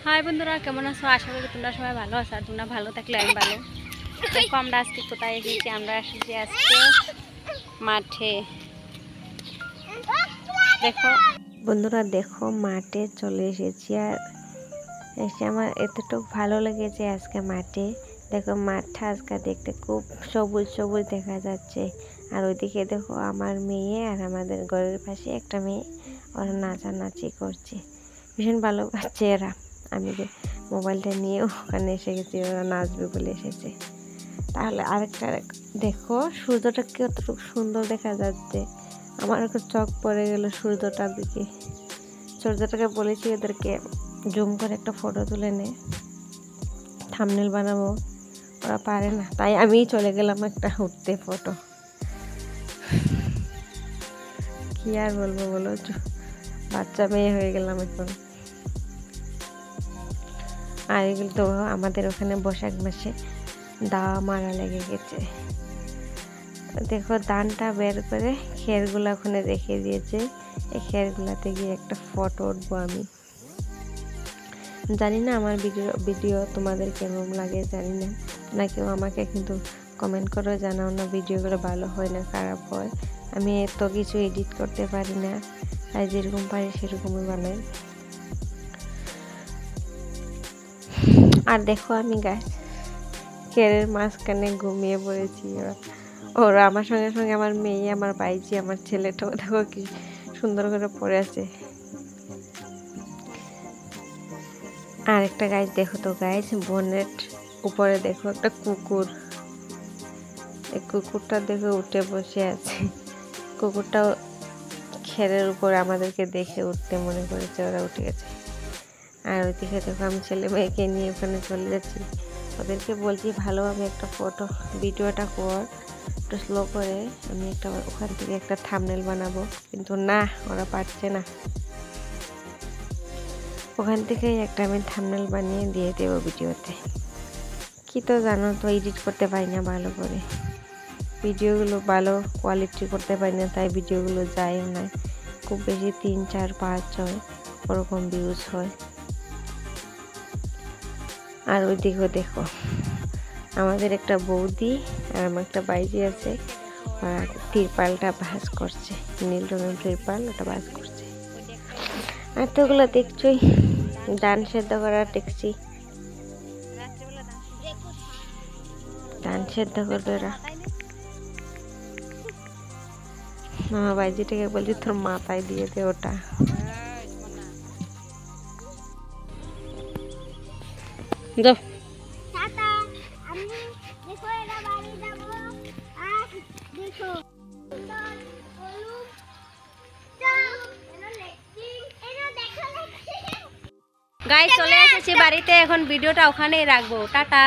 High বন্ধুরা, কেমন আছো? আশা করি তোমরা সবাই ভালো আছো। আর তোমরা ভালো থাকলে আমি ভালো। দেখো আমরা আজকে কোথায় এসেছি, আমরা এসেছি আজকে মাঠে। দেখো বন্ধুরা, দেখো মাঠে চলে এসেছি। আর এসে আমার এতটুকু ভালো লেগেছে আজকে মাঠে। দেখো মাঠটা আজকে দেখতে খুব সবুজ সবুজ দেখা যাচ্ছে। আর ওইদিকে দেখো আমার মেয়ে আর আমাদের ঘরের পাশে একটা মেয়ে, ওরা নাচানাচি করছে, ভীষণ ভালো পাচ্ছে এরা। আমি যে মোবাইলটা নিয়ে ওখানে এসে গেছি, ওরা নাচবে বলে এসেছে। তাহলে আরেকটা দেখো সূর্যটা কতটুকু সুন্দর দেখা যাচ্ছে। আমার একটু চোখ পড়ে গেল সূর্যটার দিকে। সূর্যটাকে বলেছি ওদেরকে জুম করে একটা ফটো তুলে নে, থাম্বনেল বানাবো, ওরা পারে না, তাই আমিই চলে গেলাম একটা উঠতে ফটো। কি আর বলবো বলো, বাচ্চা মেয়ে হয়ে গেলাম এখন। আর এগুলো তো আমাদের ওখানে বৈশাখ মাসে দাওয়া মারা লেগে গেছে। দেখো ধানটা বের করে খেরগুলো ওখানে রেখে দিয়েছে। এই খেরগুলাতে গিয়ে একটা ফটো উঠবো আমি। জানি না আমার ভিডিও তোমাদের কেমন লাগে, জানি না। না কেউ আমাকে কিন্তু কমেন্ট করে জানাও না ভিডিওগুলো ভালো হয় না খারাপ হয়। আমি এত কিছু এডিট করতে পারি না, তাই যেরকম পারি সেরকমই বানাই। আর দেখো আমি গাছ খেরের মাঝখানে ঘুমিয়ে পড়েছি। ওরা আমার সঙ্গে সঙ্গে আমার মেয়ে, আমার বাইজি, আমার ছেলেটাও দেখো কি সুন্দর করে পড়ে আছে। আর একটা গাছ দেখো তো গাছ, বনের উপরে দেখো একটা কুকুর। এই কুকুরটা দেখো উঠে বসে আছে। কুকুরটাও খেরের উপরে আমাদেরকে দেখে উঠতে মনে করেছে, ওরা উঠে গেছে। আর ওইদিকে দেখো আমি ছেলে মেয়েকে নিয়ে ওখানে চলে যাচ্ছি। ওদেরকে বলছি ভালোভাবে একটা ফটো ভিডিওটা কর, একটু স্লো করে, আমি একটা ওখান থেকে একটা থাম্বনেল বানাবো। কিন্তু না, ওরা পারছে না। ওখান থেকেই একটা আমি থাম্বনেল বানিয়ে দিয়ে দেবো ভিডিওতে। কি তো জানো তো, এডিট করতে পারি না ভালো করে, ভিডিওগুলো ভালো কোয়ালিটি করতে পারি না, তাই ভিডিওগুলো যায়ও না। খুব বেশি 3, 4, 5, 6 ওরকম ভিউজ হয়। আর ওইদিকে দেখো আমাদের একটা বৌদি আর আমার একটা বাইজি আছে, ওরা তিরপালটা ভাঁজ করছে, নীল রঙের তিরপাল, ওটা ভাঁজ করছে। আর তো ওগুলো দেখছোই, ধান সেদ্ধ করা দেখছি, ধান সেদ্ধ করবে ওরা। আমার বাইজিটাকে বলছি তোর মাথায় দিয়ে দে ওটা। গাইস চলে এসেছি বাড়িতে, এখন ভিডিওটা ওখানেই রাখবো। টাটা।